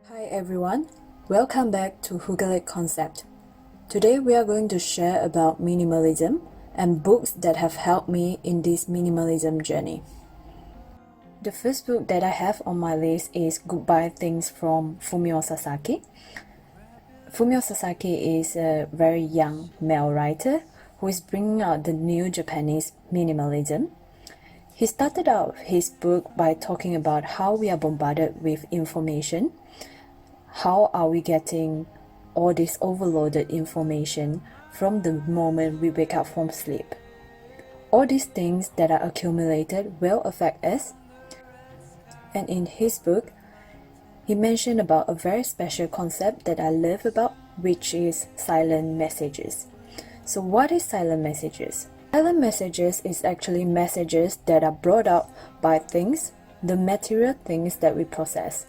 Hi everyone, welcome back to Hyggelig Concept. Today we are going to share about minimalism and books that have helped me in this minimalism journey. The first book that I have on my list is Goodbye Things from Fumio Sasaki. Fumio Sasaki is a very young male writer who is bringing out the new Japanese minimalism. He started out his book by talking about how we are bombarded with information. How are we getting all this overloaded information from the moment we wake up from sleep? All these things that are accumulated will affect us. And in his book, he mentioned about a very special concept that I love about, which is silent messages. So what is silent messages? Silent messages is actually messages that are brought out by things, the material things that we process.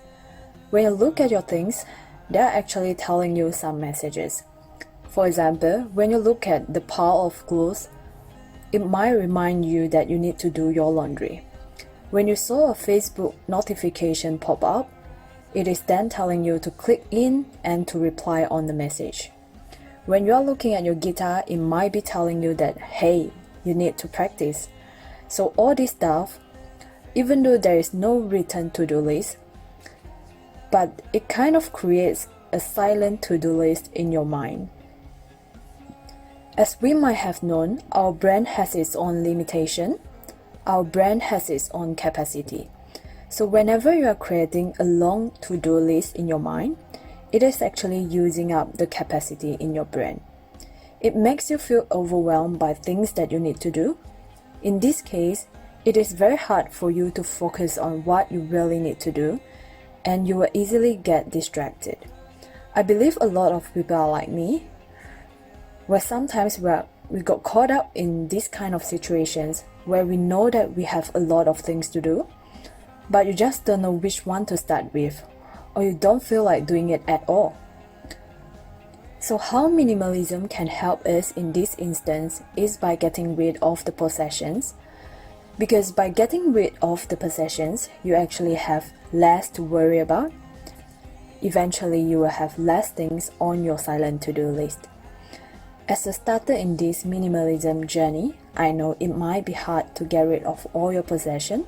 When you look at your things, they're actually telling you some messages. For example, when you look at the pile of clothes, it might remind you that you need to do your laundry. When you saw a Facebook notification pop up, it is then telling you to click in and to reply on the message. When you are looking at your guitar, it might be telling you that, hey, you need to practice. So all this stuff, even though there is no written to-do list, but it kind of creates a silent to-do list in your mind. As we might have known, our brain has its own limitation. Our brain has its own capacity. So whenever you are creating a long to-do list in your mind, it is actually using up the capacity in your brain. It makes you feel overwhelmed by things that you need to do. In this case, it is very hard for you to focus on what you really need to do, and you will easily get distracted. I believe a lot of people are like me, where sometimes we got caught up in these kind of situations where we know that we have a lot of things to do, but you just don't know which one to start with, or you don't feel like doing it at all. So how minimalism can help us in this instance is by getting rid of the possessions. Because by getting rid of the possessions, you actually have less to worry about. Eventually, you will have less things on your silent to-do list. As a starter in this minimalism journey, I know it might be hard to get rid of all your possessions,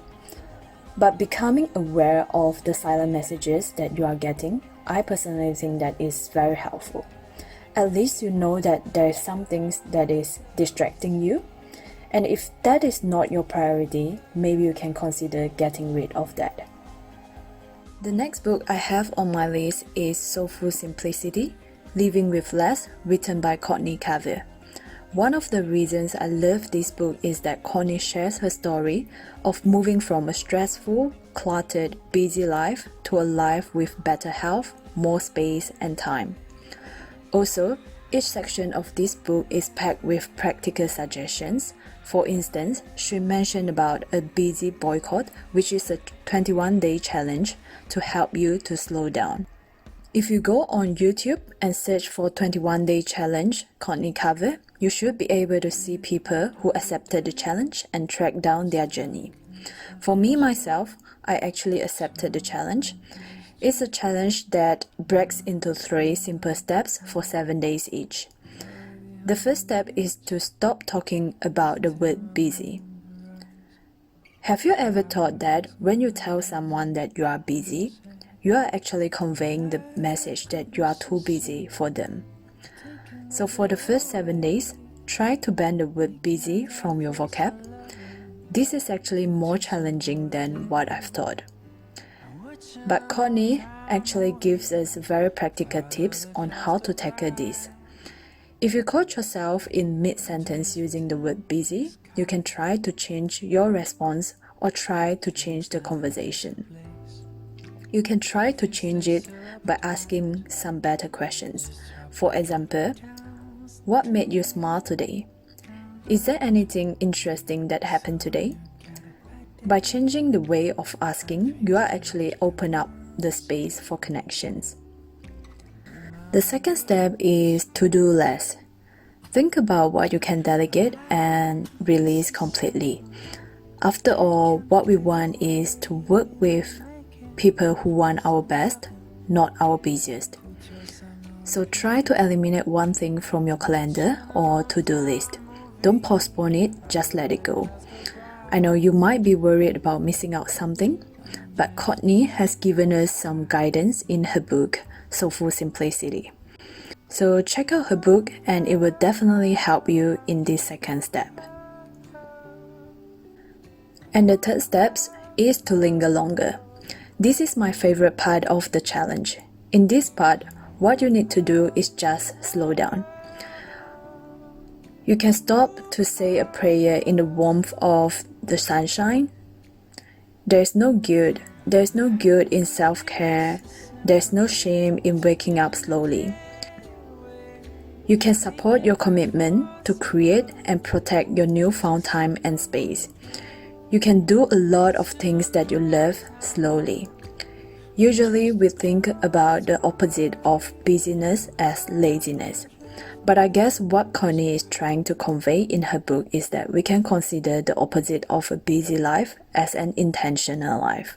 but becoming aware of the silent messages that you are getting, I personally think that is very helpful. At least you know that there is some things that is distracting you. And if that is not your priority, maybe you can consider getting rid of that. The next book I have on my list is Soulful Simplicity, Living with Less, written by Courtney Carver. One of the reasons I love this book is that Courtney shares her story of moving from a stressful, cluttered, busy life to a life with better health, more space and time. Also, each section of this book is packed with practical suggestions. For instance, she mentioned about a busy boycott, which is a 21-day challenge to help you to slow down. If you go on YouTube and search for 21-day challenge Courtney Carver, you should be able to see people who accepted the challenge and track down their journey. For me myself, I actually accepted the challenge. It's a challenge that breaks into 3 simple steps for 7 days each. The first step is to stop talking about the word busy. Have you ever thought that when you tell someone that you are busy, you are actually conveying the message that you are too busy for them? So for the first 7 days, try to ban the word busy from your vocab. This is actually more challenging than what I've thought. But Courtney actually gives us very practical tips on how to tackle this. If you caught yourself in mid-sentence using the word busy, you can try to change your response or try to change the conversation. You can try to change it by asking some better questions. For example, what made you smile today? Is there anything interesting that happened today? By changing the way of asking, you are actually open up the space for connections. The second step is to do less. Think about what you can delegate and release completely. After all, what we want is to work with people who want our best, not our busiest. So try to eliminate one thing from your calendar or to-do list. Don't postpone it, just let it go. I know you might be worried about missing out something, but Courtney has given us some guidance in her book, Soulful Simplicity. So check out her book and it will definitely help you in this second step. And the third step is to linger longer. This is my favorite part of the challenge. In this part, what you need to do is just slow down. You can stop to say a prayer in the warmth of the sunshine. There's no guilt in self-care. There's no shame in waking up slowly. You can support your commitment to create and protect your newfound time and space. You can do a lot of things that you love slowly. Usually we think about the opposite of busyness as laziness. But I guess what Connie is trying to convey in her book is that we can consider the opposite of a busy life as an intentional life.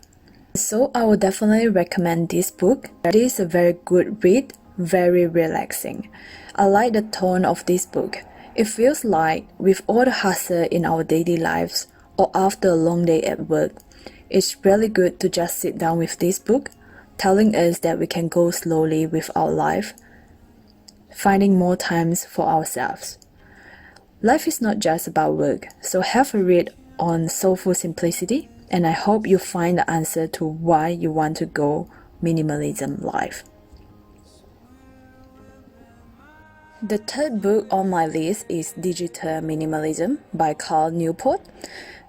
So I would definitely recommend this book. It is a very good read, very relaxing. I like the tone of this book. It feels like with all the hustle in our daily lives or after a long day at work, it's really good to just sit down with this book, telling us that we can go slowly with our life, finding more times for ourselves. Life is not just about work, so have a read on Soulful Simplicity, and I hope you find the answer to why you want to go minimalism life. The third book on my list is Digital Minimalism by Cal Newport.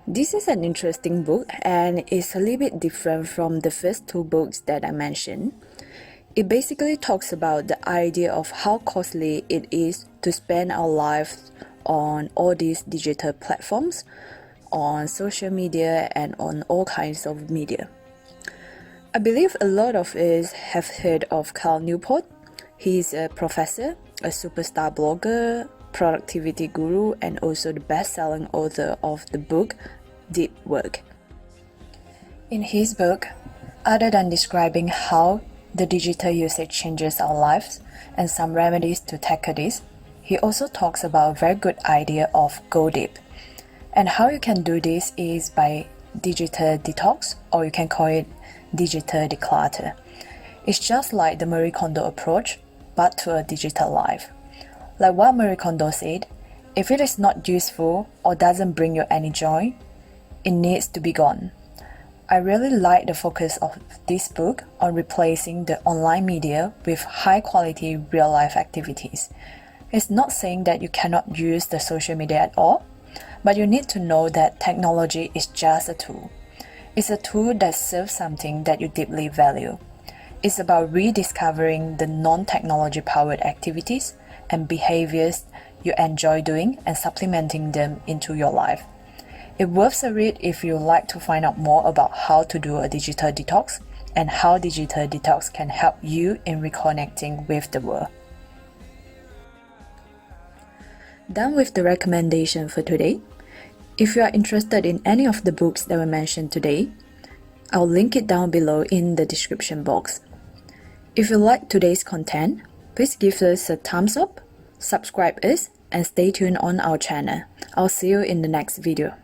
This is an interesting book and it's a little bit different from the first two books that I mentioned. It basically talks about the idea of how costly it is to spend our lives on all these digital platforms, on social media and on all kinds of media. I believe a lot of us have heard of Cal Newport. He's a professor, a superstar blogger, productivity guru, and also the best-selling author of the book Deep Work. In his book, other than describing how the digital usage changes our lives and some remedies to tackle this, he also talks about a very good idea of go deep. And how you can do this is by digital detox, or you can call it digital declutter. It's just like the Marie Kondo approach, but to a digital life. Like what Marie Kondo said, if it is not useful or doesn't bring you any joy, it needs to be gone. I really like the focus of this book on replacing the online media with high-quality real-life activities. It's not saying that you cannot use the social media at all, but you need to know that technology is just a tool. It's a tool that serves something that you deeply value. It's about rediscovering the non-technology powered activities and behaviors you enjoy doing and supplementing them into your life. It's worth a read if you like to find out more about how to do a digital detox and how digital detox can help you in reconnecting with the world. Done with the recommendation for today. If you are interested in any of the books that were mentioned today, I'll link it down below in the description box. If you like today's content, please give us a thumbs up, subscribe us, and stay tuned on our channel. I'll see you in the next video.